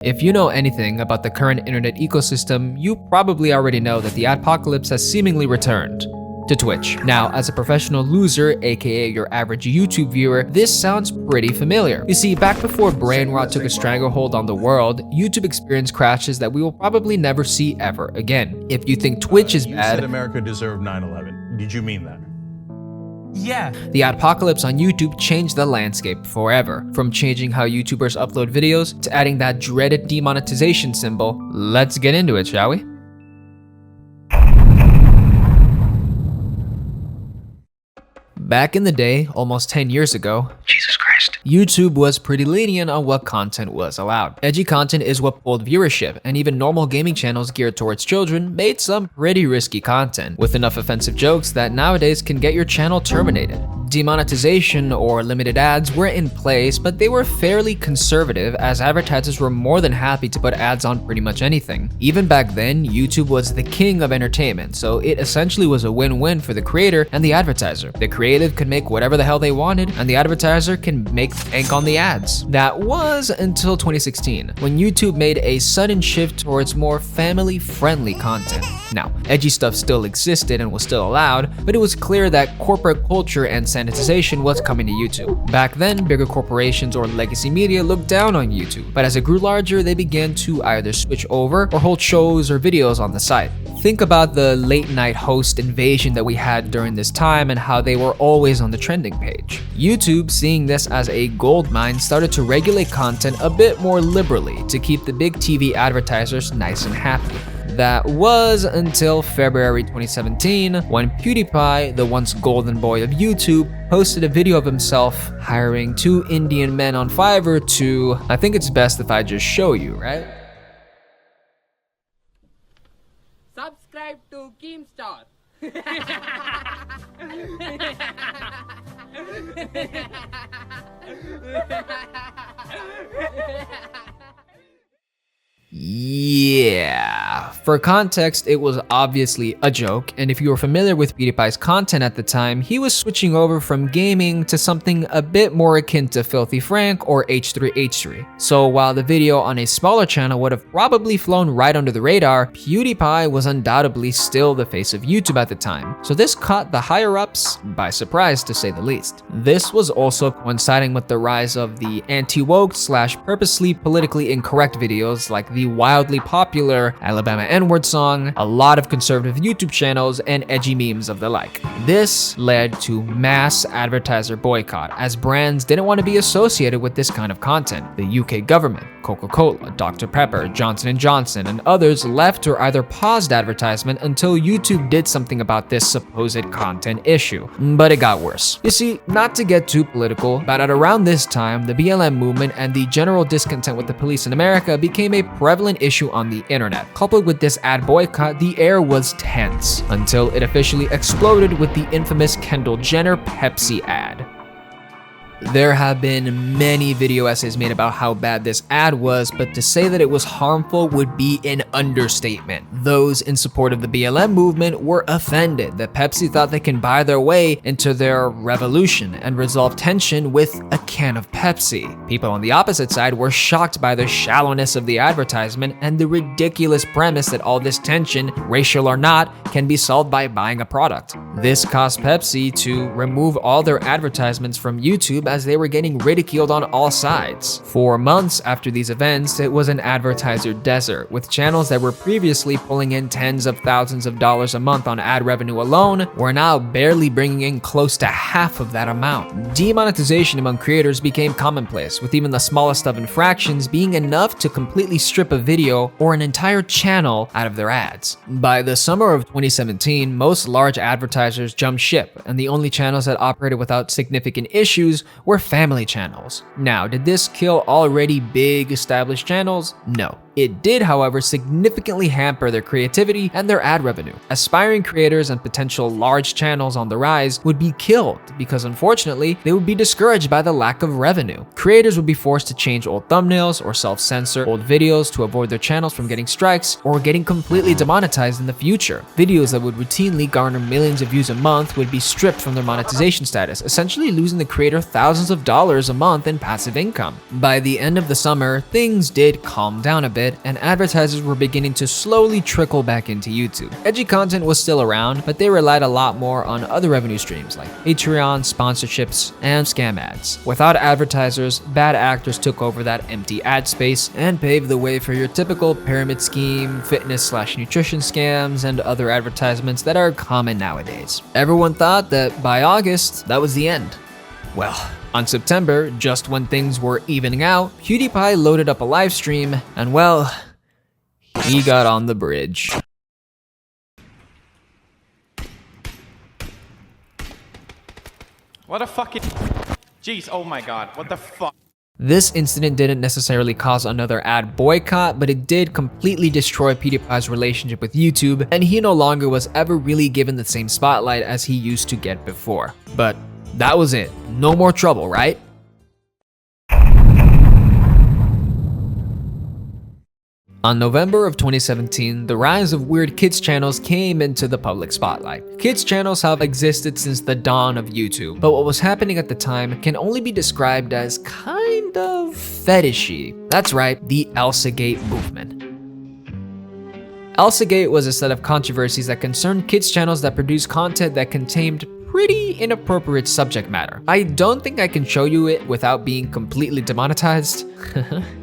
If you know anything about the current internet ecosystem, you probably already know that the adpocalypse has seemingly returned to Twitch. Now, as a professional loser, aka your average YouTube viewer, this sounds pretty familiar. You see, back before brain rot took a stranglehold on the world, YouTube experienced crashes that we will probably never see ever again. If you think Twitch is You bad, said America deserved 9/11. Did you mean that? Yeah. the adpocalypse on YouTube changed the landscape forever. From changing how YouTubers upload videos to adding that dreaded demonetization symbol. Let's get into it, shall we? Back in the day, almost 10 years ago, Jesus Christ, YouTube was pretty lenient on what content was allowed. Edgy content is what pulled viewership, and even normal gaming channels geared towards children made some pretty risky content, with enough offensive jokes that nowadays can get your channel terminated. Demonetization or limited ads were in place, but they were fairly conservative as advertisers were more than happy to put ads on pretty much anything. Even back then, YouTube was the king of entertainment, so it essentially was a win-win for the creator and the advertiser. The creative could make whatever the hell they wanted, and the advertiser can make bank on the ads. That was until 2016, when YouTube made a sudden shift towards more family-friendly content. Now, edgy stuff still existed and was still allowed, but it was clear that corporate culture and sanitization was coming to YouTube. Back then, bigger corporations or legacy media looked down on YouTube, but as it grew larger, they began to either switch over or hold shows or videos on the site. Think about the late night host invasion that we had during this time and how they were always on the trending page. YouTube, seeing this as a gold mine, started to regulate content a bit more liberally to keep the big TV advertisers nice and happy. That was until February 2017, when PewDiePie, the once golden boy of YouTube, posted a video of himself hiring 2 Indian men on Fiverr to, I think it's best if I just show you, right? Subscribe to Keemstar. Yeah. For context, it was obviously a joke, and if you were familiar with PewDiePie's content at the time, he was switching over from gaming to something a bit more akin to Filthy Frank or H3H3. So while the video on a smaller channel would have probably flown right under the radar, PewDiePie was undoubtedly still the face of YouTube at the time. So this caught the higher-ups by surprise, to say the least. This was also coinciding with the rise of the anti-woke / purposely politically incorrect videos like the wildly popular Alabama N-word song, a lot of conservative YouTube channels, and edgy memes of the like. This led to mass advertiser boycott, as brands didn't want to be associated with this kind of content. The UK government, Coca-Cola, Dr. Pepper, Johnson & Johnson, and others left or either paused advertisement until YouTube did something about this supposed content issue. But it got worse. You see, not to get too political, but at around this time, the BLM movement and the general discontent with the police in America became a prevalent issue on the internet. Coupled with this ad boycott, the air was tense until it officially exploded with the infamous Kendall Jenner Pepsi ad. There have been many video essays made about how bad this ad was, but to say that it was harmful would be an understatement. Those in support of the BLM movement were offended that Pepsi thought they can buy their way into their revolution and resolve tension with a can of Pepsi. People on the opposite side were shocked by the shallowness of the advertisement and the ridiculous premise that all this tension, racial or not, can be solved by buying a product. This caused Pepsi to remove all their advertisements from YouTube as they were getting ridiculed on all sides. For months after these events, it was an advertiser desert, with channels that were previously pulling in tens of thousands of dollars a month on ad revenue alone were now barely bringing in close to half of that amount. Demonetization among creators became commonplace, with even the smallest of infractions being enough to completely strip a video or an entire channel out of their ads. By the summer of 2017, most large advertisers jumped ship, and the only channels that operated without significant issues were family channels. Now, did this kill already big established channels? No. It did, however, significantly hamper their creativity and their ad revenue. Aspiring creators and potential large channels on the rise would be killed because, unfortunately, they would be discouraged by the lack of revenue. Creators would be forced to change old thumbnails or self-censor old videos to avoid their channels from getting strikes or getting completely demonetized in the future. Videos that would routinely garner millions of views a month would be stripped from their monetization status, essentially losing the creator thousands thousands of dollars a month in passive income. By the end of the summer, things did calm down a bit, and advertisers were beginning to slowly trickle back into YouTube. Edgy content was still around, but they relied a lot more on other revenue streams like Patreon, sponsorships, and scam ads. Without advertisers, bad actors took over that empty ad space and paved the way for your typical pyramid scheme, fitness/nutrition scams, and other advertisements that are common nowadays. Everyone thought that by August, that was the end. Well, on September, just when things were evening out, PewDiePie loaded up a live stream, and well, he got on the bridge. What a fucking... Jeez, oh my god, what the fuck? This incident didn't necessarily cause another ad boycott, but it did completely destroy PewDiePie's relationship with YouTube, and he no longer was ever really given the same spotlight as he used to get before. But that was it. No more trouble, right? On November of 2017, the rise of weird kids channels came into the public spotlight. Kids channels have existed since the dawn of YouTube, but what was happening at the time can only be described as kind of fetishy. That's right, the Elsagate movement. Elsagate was a set of controversies that concerned kids channels that produced content that contained pretty inappropriate subject matter. I don't think I can show you it without being completely demonetized,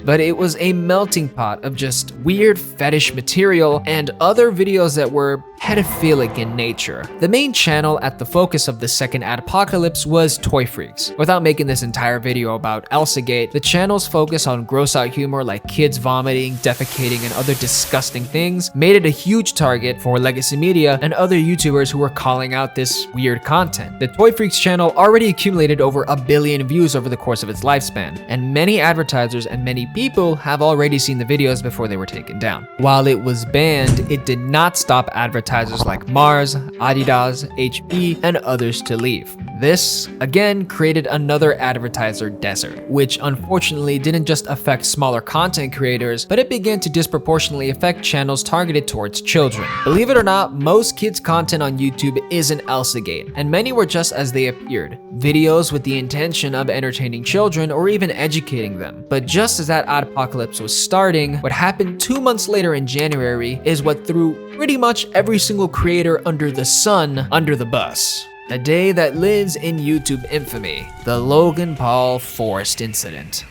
but it was a melting pot of just weird fetish material and other videos that were pedophilic in nature. The main channel at the focus of the second Adpocalypse was Toy Freaks. Without making this entire video about Elsagate, the channel's focus on gross out humor like kids vomiting, defecating, and other disgusting things made it a huge target for legacy media and other YouTubers who were calling out this weird content. The Toy Freaks channel already accumulated over 1 billion views over the course of its lifespan, and many advertisers and many people have already seen the videos before they were taken down. While it was banned, it did not stop advertisers like Mars, Adidas, HP, and others to leave. This, again, created another advertiser desert, which unfortunately didn't just affect smaller content creators, but it began to disproportionately affect channels targeted towards children. Believe it or not, most kids' content on YouTube isn't Elsagate, and many were just as they appeared, videos with the intention of entertaining children or even educating them. But just as that Adpocalypse was starting, what happened 2 months later in January is what threw pretty much every single creator under the sun under the bus. A day that lives in YouTube infamy, the Logan Paul Forest incident.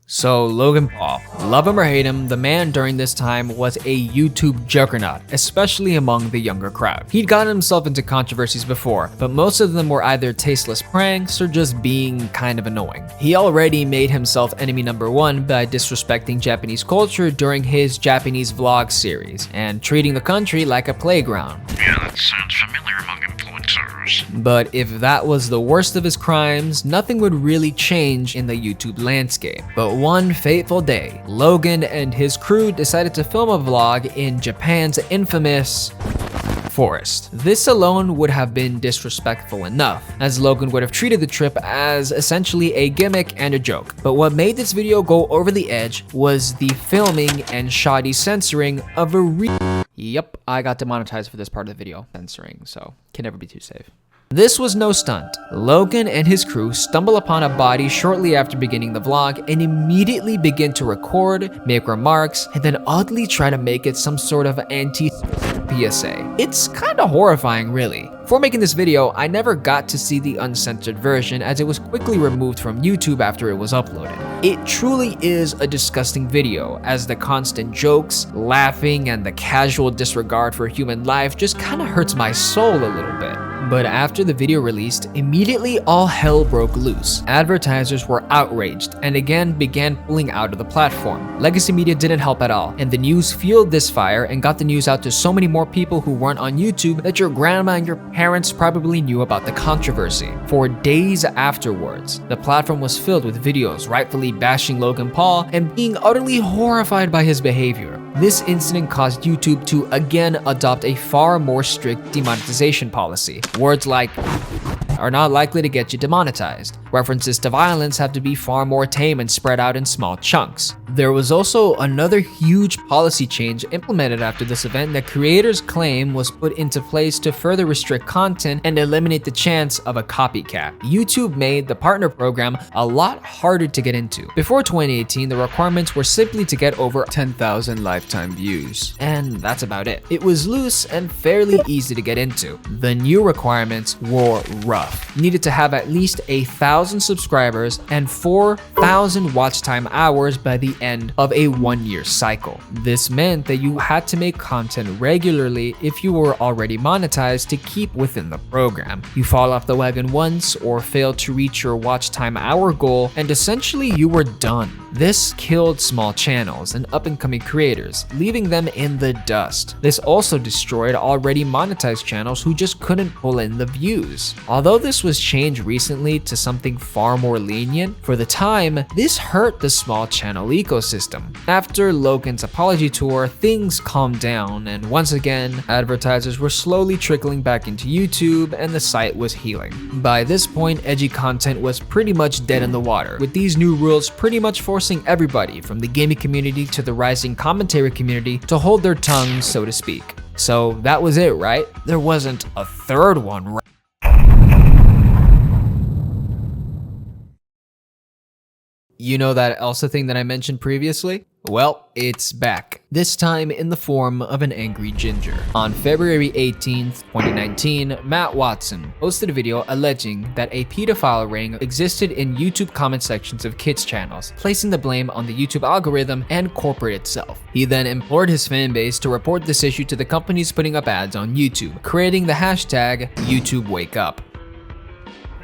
So Logan Paul, love him or hate him, the man during this time was a YouTube juggernaut, especially among the younger crowd. He'd gotten himself into controversies before, but most of them were either tasteless pranks or just being kind of annoying. He already made himself enemy number 1 by disrespecting Japanese culture during his Japanese vlog series and treating the country like a playground. Yeah, that sounds familiar among influencers. But if that was the worst of his crimes, nothing would really change in the YouTube landscape. But one fateful day, Logan and his crew decided to film a vlog in Japan's infamous forest. This alone would have been disrespectful enough, as Logan would have treated the trip as essentially a gimmick and a joke. But what made this video go over the edge was the filming and shoddy censoring of a Yep, I got demonetized for this part of the video. Censoring, so can never be too safe. This was no stunt. Logan and his crew stumble upon a body shortly after beginning the vlog and immediately begin to record, make remarks, and then oddly try to make it some sort of anti-PSA. It's kinda horrifying, really. Before making this video, I never got to see the uncensored version as it was quickly removed from YouTube after it was uploaded. It truly is a disgusting video, as the constant jokes, laughing, and the casual disregard for human life just kinda hurts my soul a little bit. But after the video released, immediately all hell broke loose. Advertisers were outraged and again began pulling out of the platform. Legacy media didn't help at all, and the news fueled this fire and got the news out to so many more people who weren't on YouTube that your grandma and your parents probably knew about the controversy. For days afterwards, the platform was filled with videos rightfully bashing Logan Paul and being utterly horrified by his behavior. This incident caused YouTube to again adopt a far more strict demonetization policy. Words like are not likely to get you demonetized, References to violence have to be far more tame and spread out in small chunks. There was also another huge policy change implemented after this event that creators claim was put into place to further restrict content and eliminate the chance of a copycat. YouTube made the partner program a lot harder to get into. Before 2018, the requirements were simply to get over 10,000 lifetime views, and that's about it. It was loose and fairly easy to get into. The new requirements were rough. You needed to have at least 1,000 subscribers and 4,000 watch time hours by the end of a 1-year cycle. This meant that you had to make content regularly if you were already monetized to keep within the program. You fall off the wagon once or fail to reach your watch time hour goal, and essentially you were done. This killed small channels and up-and-coming creators, leaving them in the dust. This also destroyed already monetized channels who just couldn't pull in the views. Although this was changed recently to something far more lenient, for the time, this hurt the small channel ecosystem. After Logan's apology tour, things calmed down, and once again, advertisers were slowly trickling back into YouTube and the site was healing. By this point, edgy content was pretty much dead in the water, with these new rules pretty much forcing everybody from the gaming community to the rising commentary community to hold their tongues, so to speak. So that was it, right? There wasn't a third one, right? You know that Elsa thing that I mentioned previously? Well, it's back. This time in the form of an angry ginger. On February 18th, 2019, Matt Watson posted a video alleging that a pedophile ring existed in YouTube comment sections of kids channels, placing the blame on the YouTube algorithm and corporate itself. He then implored his fan base to report this issue to the companies putting up ads on YouTube, creating the hashtag YouTubeWakeUp.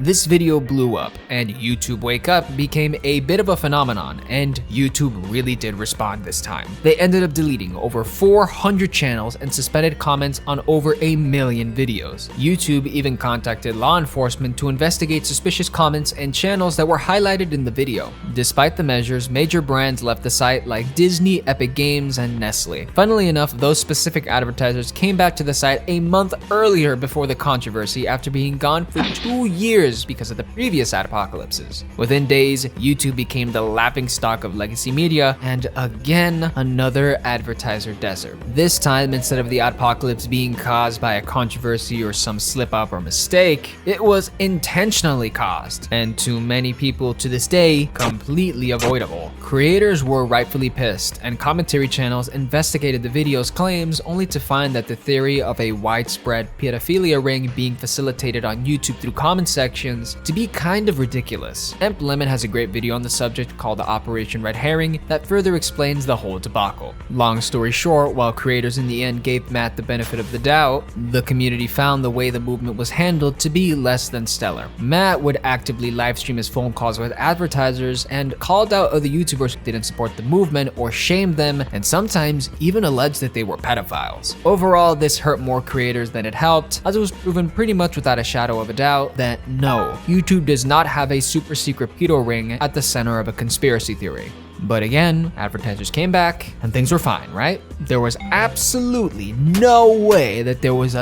This video blew up, and YouTube Wake Up became a bit of a phenomenon, and YouTube really did respond this time. They ended up deleting over 400 channels and suspended comments on over 1 million videos. YouTube even contacted law enforcement to investigate suspicious comments and channels that were highlighted in the video. Despite the measures, major brands left the site like Disney, Epic Games, and Nestle. Funnily enough, those specific advertisers came back to the site a month earlier before the controversy after being gone for 2 years because of the previous adpocalypses. Within days, YouTube became the laughingstock of legacy media, and again, another advertiser desert. This time, instead of the adpocalypse being caused by a controversy or some slip-up or mistake, it was intentionally caused, and to many people to this day, completely avoidable. Creators were rightfully pissed, and commentary channels investigated the video's claims only to find that the theory of a widespread pedophilia ring being facilitated on YouTube through comment sections to be kind of ridiculous. Emp Lemon has a great video on the subject called Operation Red Herring that further explains the whole debacle. Long story short, while creators in the end gave Matt the benefit of the doubt, the community found the way the movement was handled to be less than stellar. Matt would actively livestream his phone calls with advertisers and called out other YouTubers who didn't support the movement or shamed them, and sometimes even alleged that they were pedophiles. Overall, this hurt more creators than it helped, as it was proven pretty much without a shadow of a doubt that no, YouTube does not have a super secret pedo ring at the center of a conspiracy theory. But again, advertisers came back and things were fine, right? There was absolutely no way that there was a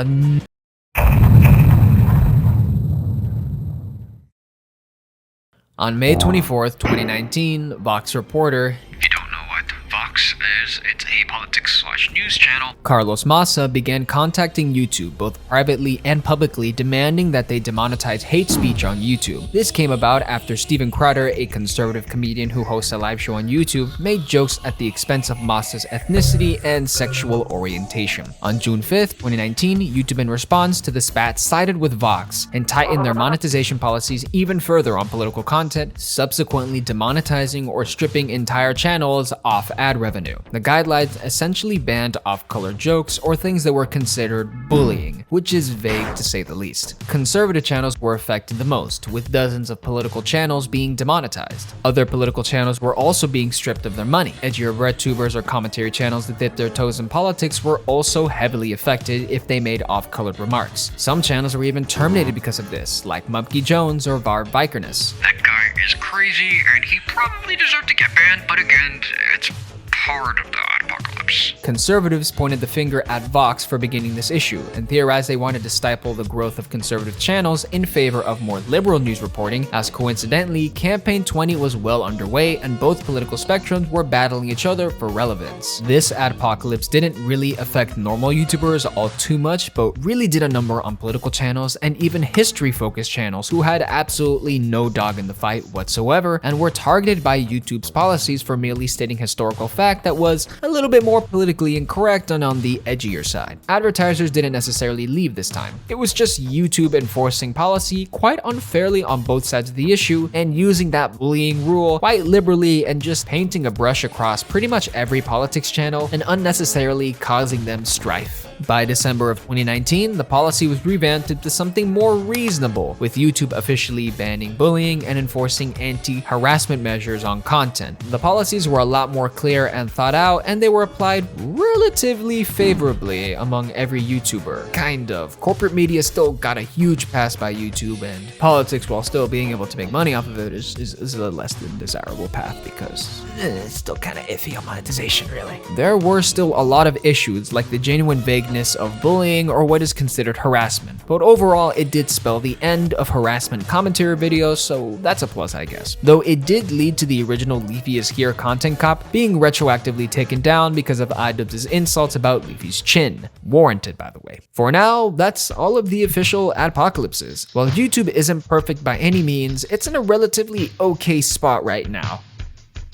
On May 24th, 2019, Vox reporter, If you don't know what Vox is, it's a politics/news channel. Carlos Massa began contacting YouTube both privately and publicly, demanding that they demonetize hate speech on YouTube. This came about after Steven Crowder, a conservative comedian who hosts a live show on YouTube, made jokes at the expense of Massa's ethnicity and sexual orientation. On June 5th, 2019, YouTube in response to the spat sided with Vox and tightened their monetization policies even further on political content, subsequently demonetizing or stripping entire channels off ad revenue. The guidelines essentially banned off-color jokes or things that were considered bullying, which is vague to say the least. Conservative channels were affected the most, with dozens of political channels being demonetized. Other political channels were also being stripped of their money. Edgier RedTubers or commentary channels that dipped their toes in politics were also heavily affected if they made off-colored remarks. Some channels were even terminated because of this, like Mumpky Jones or Var Vikerness. That guy is crazy and he probably deserved to get banned, but again, it's part of the adpocalypse. adpocalypse. Conservatives pointed the finger at Vox for beginning this issue and theorized they wanted to stifle the growth of conservative channels in favor of more liberal news reporting, as coincidentally, Campaign 20 was well underway and both political spectrums were battling each other for relevance. This adpocalypse didn't really affect normal YouTubers all too much, but really did a number on political channels and even history-focused channels who had absolutely no dog in the fight whatsoever and were targeted by YouTube's policies for merely stating historical fact that was a little bit more politically incorrect and on the edgier side. Advertisers didn't necessarily leave this time. It was just YouTube enforcing policy quite unfairly on both sides of the issue and using that bullying rule quite liberally and just painting a brush across pretty much every politics channel and unnecessarily causing them strife. By December of 2019, the policy was revamped into something more reasonable, with YouTube officially banning bullying and enforcing anti-harassment measures on content. The policies were a lot more clear and thought out, and they were applied relatively favorably among every YouTuber. Kind of. Corporate media still got a huge pass by YouTube, and politics, while still being able to make money off of it, is a less than desirable path because it's still kind of iffy on monetization, really. There were still a lot of issues, like the genuine vagueness of bullying or what is considered harassment, but overall it did spell the end of harassment commentary videos, so that's a plus, I guess. Though it did lead to the original Leafy is Here content cop being retroactively taken down because of iDubbbz's insults about Leafy's chin. Warranted, by the way. For now, that's all of the official adpocalypses. While YouTube isn't perfect by any means, it's in a relatively okay spot right now.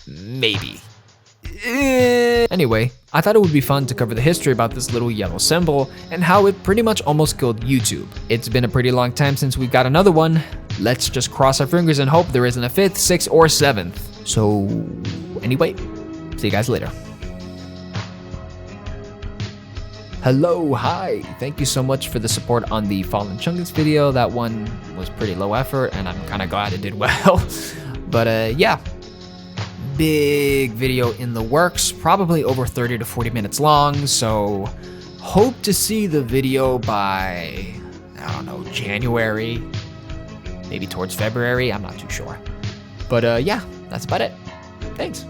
Maybe. Anyway, I thought it would be fun to cover the history about this little yellow symbol and how it pretty much almost killed YouTube. It's been a pretty long time since we got another one. Let's just cross our fingers and hope there isn't a 5th, 6th, or 7th. So anyway, see you guys later. Hello, hi, thank you so much for the support on the Fallen Chungus video. That one was pretty low effort and I'm kind of glad it did well. But yeah. Big video in the works, probably over 30 to 40 minutes long, so hope to see the video by, I don't know, January, maybe towards February, I'm not too sure. But yeah, that's about it. Thanks.